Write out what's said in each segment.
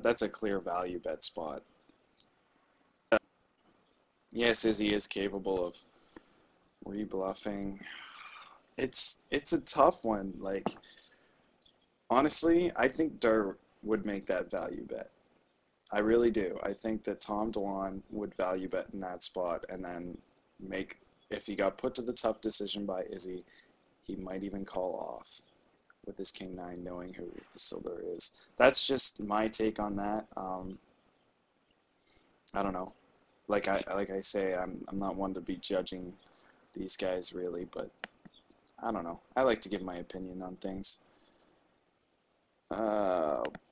That's a clear value bet spot. Yes, Izzy is capable of rebluffing. It's a tough one. Like, honestly, I think Dart would make that value bet. I really do. I think that Tom DeLonge would value bet in that spot and then make, if he got put to the tough decision by Izzy, he might even call off with his King 9 knowing who Isildur is. That's just my take on that. I don't know. Like I say, I'm not one to be judging these guys really, but I don't know. I like to give my opinion on things.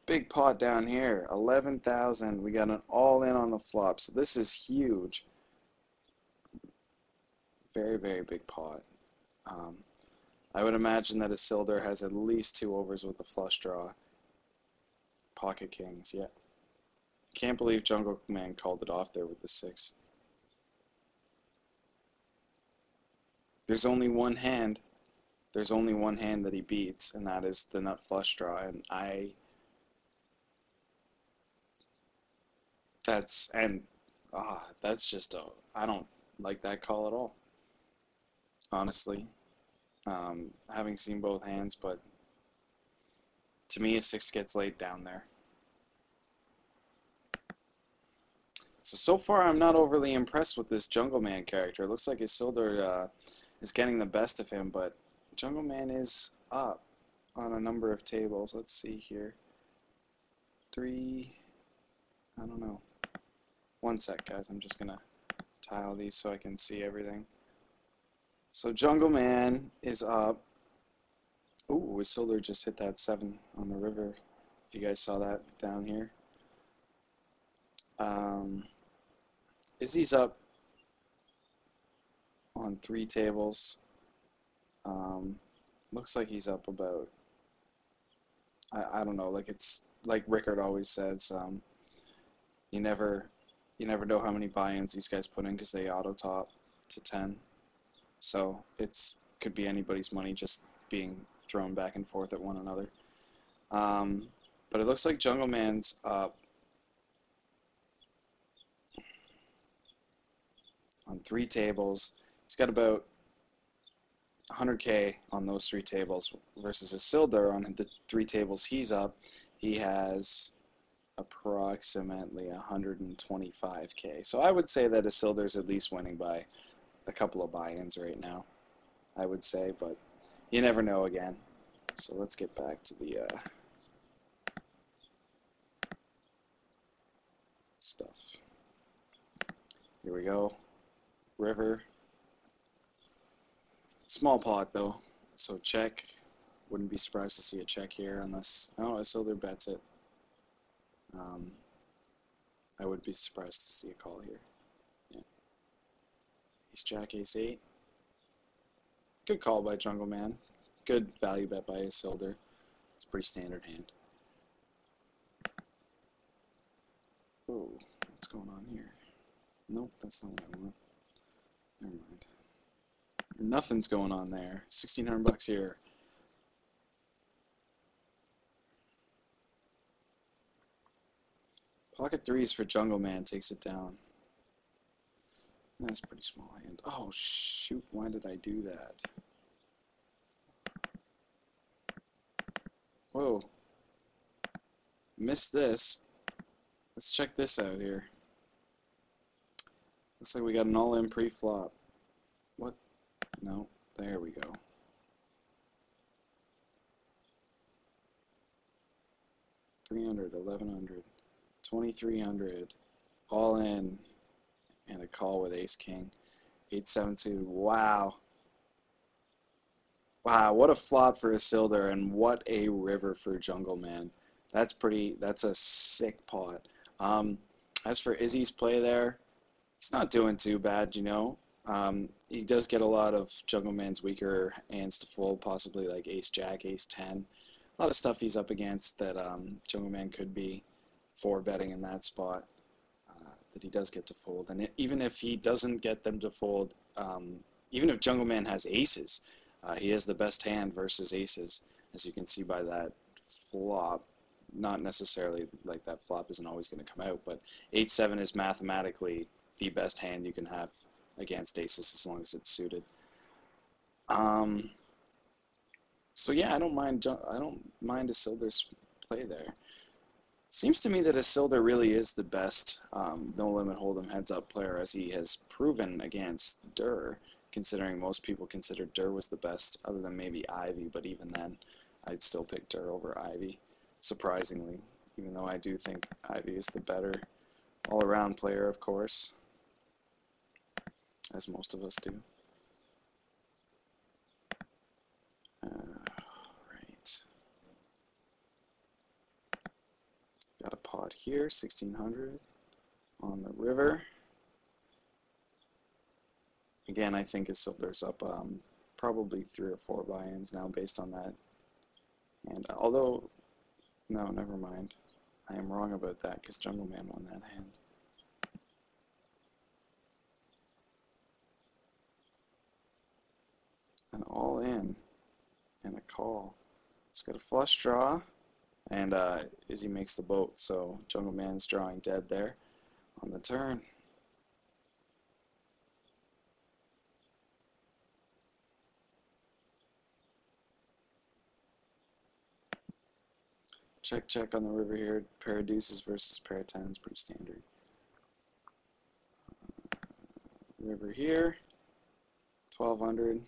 Big pot down here, 11,000. We got an all-in on the flop, so this is huge. Very, very big pot. I would imagine that Isildur has at least 2 overs with a flush draw. Pocket kings, yeah. Can't believe Jungleman called it off there with the 6. There's only one hand. There's only one hand that he beats, and that is the nut flush draw. And that's just I don't like that call at all, honestly. Having seen both hands, but to me a 6 gets laid down there. So far I'm not overly impressed with this Jungleman character. It looks like Isildur is getting the best of him, but Jungleman is up on a number of tables. Let's see here. 3, I don't know. One sec, guys. I'm just gonna tile these so I can see everything. So Jungleman is up. Ooh, Isildur just hit that 7 on the river. If you guys saw that down here. Izzy's up on 3 tables. Looks like he's up about, I don't know, like it's like Rickard always says, you never know how many buy-ins these guys put in because they auto top to 10. So it's could be anybody's money just being thrown back and forth at one another. But it looks like Jungleman's up on 3 tables. He's got about 100K on those 3 tables versus Isildur on the 3 tables he's up. He has approximately 125K. So I would say that Isildur's at least winning by a couple of buy-ins right now, I would say, but you never know again. So let's get back to the stuff. Here we go. River. Small pot though, so check. Wouldn't be surprised to see a check here unless, oh, Isildur bets it. I would be surprised to see a call here. Yeah. Ace Jack, Ace 8. Good call by Jungleman. Good value bet by Isildur. It's a pretty standard hand. Oh, what's going on here? Nope, that's not what I want. Never mind. Nothing's going on there. 1,600 bucks here. Pocket 3s for Jungleman takes it down. That's a pretty small hand. Oh shoot, why did I do that? Whoa. Missed this. Let's check this out here. Looks like we got an all-in pre-flop. What? No, there we go. $300, $1,100, $2,300, all in, and a call with Ace King, 8-7-2. Wow. Wow, what a flop for Isildur, and what a river for Jungleman. That's a sick pot. As for Izzy's play there, he's not doing too bad, you know. He does get a lot of Jungleman's weaker hands to fold, possibly like Ace Jack, Ace 10. A lot of stuff he's up against that Jungleman could be 4-betting in that spot that he does get to fold. And even if he doesn't get them to fold, even if Jungleman has aces, he has the best hand versus aces, as you can see by that flop. not necessarily like that flop isn't always going to come out, but 8-7 is mathematically the best hand you can have against aces as long as it's suited. So yeah, I don't mind Isildur's play there. Seems to me that Isildur really is the best no limit hold'em heads up player, as he has proven against Dur, considering most people consider Dur was the best, other than maybe Ivy, but even then, I'd still pick Dur over Ivy, surprisingly, even though I do think Ivy is the better all-around player, of course, as most of us do. Right. Got a pot here, 1600 on the river. Again, I think Isildur's up probably 3 or 4 buy-ins now based on that. And although, no, never mind. I am wrong about that because Jungleman won that hand. An all in and a call. So got a flush draw, and Izzy makes the boat. So Jungleman's drawing dead there on the turn. Check, check on the river here. Pair of deuces versus pair of tens, pretty standard. River here, 1200.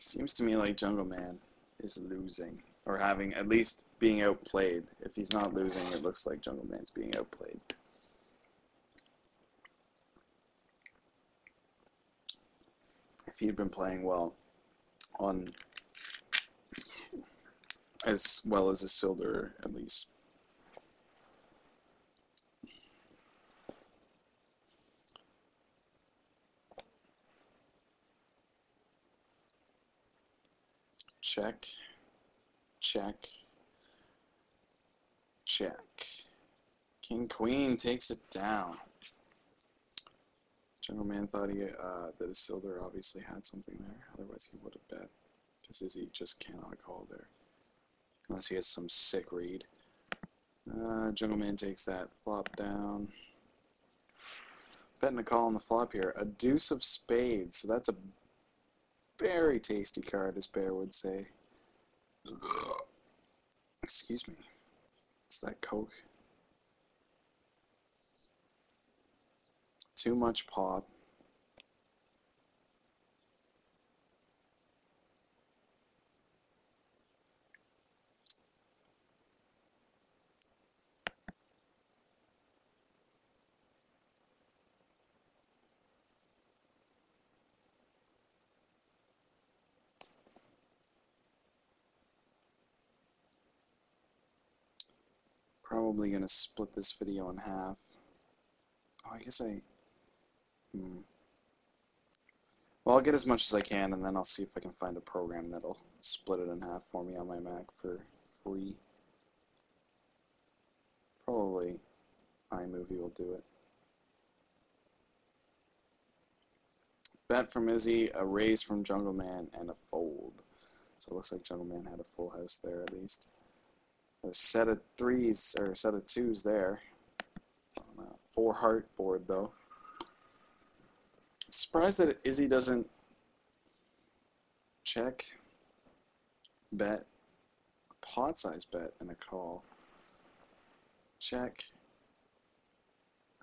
Seems to me like Jungleman is losing, or having, at least being outplayed. If he's not losing, it looks like Jungleman's being outplayed. If he had been playing well on, as well as Isildur, at least. Check, check, check. King Queen takes it down. Jungleman thought that Isildur obviously had something there, otherwise he would have bet, because Izzy just cannot call there, unless he has some sick read. Jungleman takes that flop down. Betting a call on the flop here. A deuce of spades, so that's a very tasty card, as Bear would say. Excuse me. It's that Coke. Too much pot. Probably going to split this video in half. Oh, I guess well, I'll get as much as I can, and then I'll see if I can find a program that'll split it in half for me on my Mac for free. Probably iMovie will do it. Bet from Izzy, a raise from Jungleman, and a fold. So it looks like Jungleman had a full house there at least. A set of threes, or a set of twos there. On a 4-heart board though. I'm surprised that Izzy doesn't check, bet, pot size bet, and a call. Check,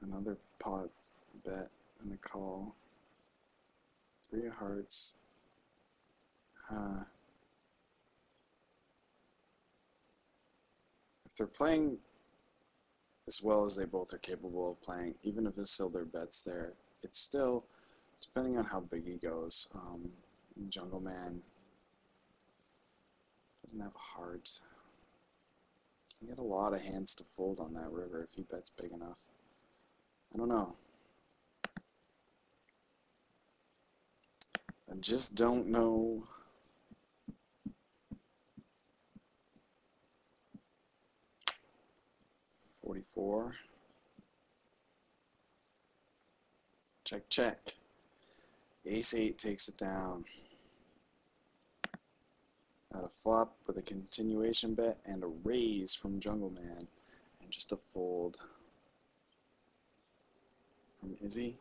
another pot bet, and a call. 3 of hearts. If they're playing as well as they both are capable of playing, even if Isildur bets there, it's still, depending on how big he goes, Jungleman doesn't have a heart. He can get a lot of hands to fold on that river if he bets big enough. I don't know. I just don't know. $44. Check, check. Ace-8 takes it down. Got a flop with a continuation bet and a raise from Jungleman. And just a fold from Izzy.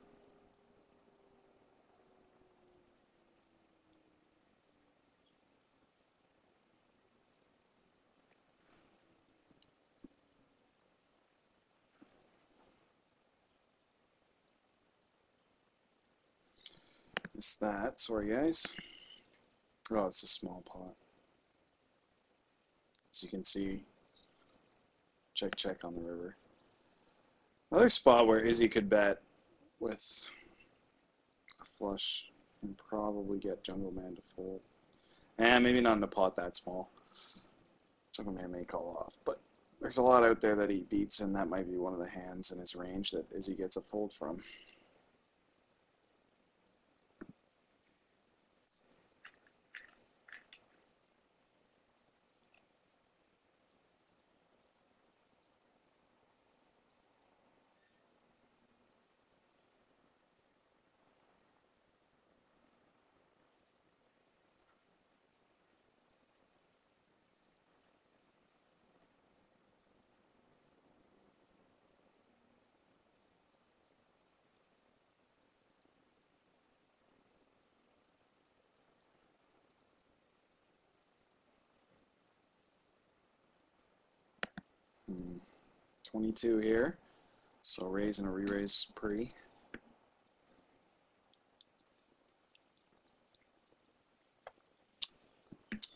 Missed that. Sorry, guys. Oh, it's a small pot. As you can see, check, check on the river. Another spot where Izzy could bet with a flush and probably get Jungleman to fold. And maybe not in a pot that small. Jungleman may call off, but there's a lot out there that he beats, and that might be one of the hands in his range that Izzy gets a fold from. Hmm. 22 here, so raise and a re-raise pre.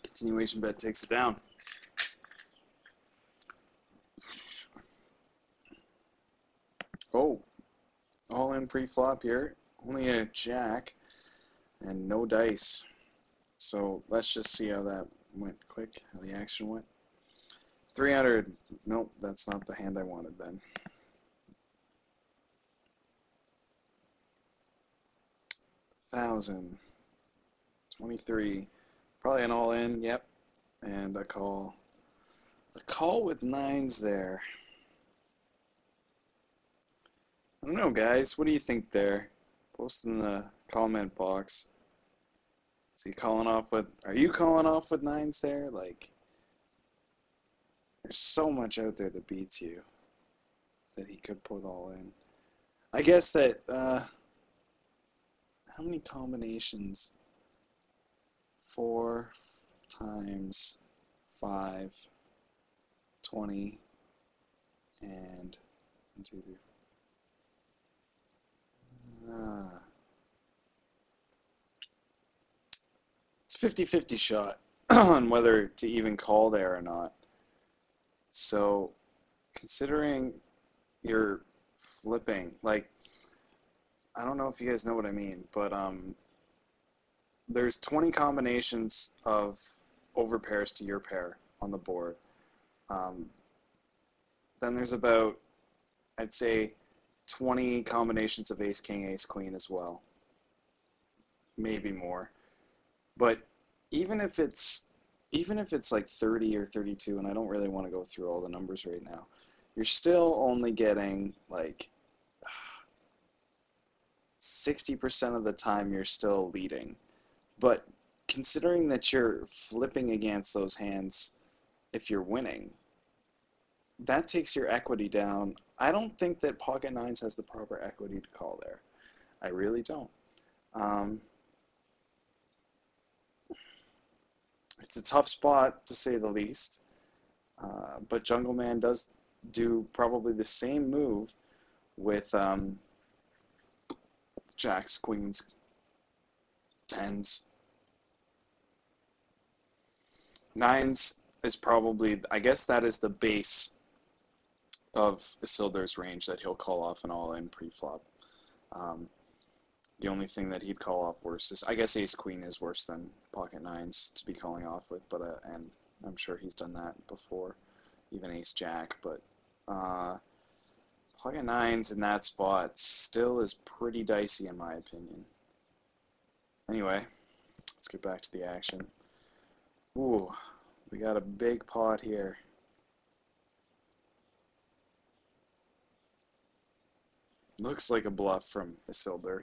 Continuation bet takes it down. Oh, all in pre-flop here. Only a jack and no dice. So let's just see how that went quick, how the action went. 300. Nope, that's not the hand I wanted then. 1,000. 23. Probably an all-in, yep. And a call. A call with nines there. I don't know, guys. What do you think there? Post in the comment box. Is he calling off with... Are you calling off with nines there? Like, there's so much out there that beats you that he could put all in. I guess that... how many combinations? 4 times 5, 20, and 1, 2, 3. It's a 50-50 shot on whether to even call there or not. So, considering you're flipping, like, I don't know if you guys know what I mean, but there's 20 combinations of overpairs to your pair on the board. Then there's about, I'd say, 20 combinations of ace, king, ace, queen as well. Maybe more. But even if it's like 30 or 32, and I don't really want to go through all the numbers right now, you're still only getting like 60% of the time you're still leading. But considering that you're flipping against those hands if you're winning, that takes your equity down. I don't think that pocket nines has the proper equity to call there. I really don't. It's a tough spot, to say the least. But Jungleman does do probably the same move with jacks, queens, tens. Nines is probably, I guess that is the base of Isildur's range that he'll call off an all-in pre-flop. The only thing that he'd call off worse is, I guess ace-queen is worse than pocket nines to be calling off with, but and I'm sure he's done that before, even ace-jack, but pocket nines in that spot still is pretty dicey in my opinion. Anyway, let's get back to the action. Ooh, we got a big pot here. Looks like a bluff from Isildur.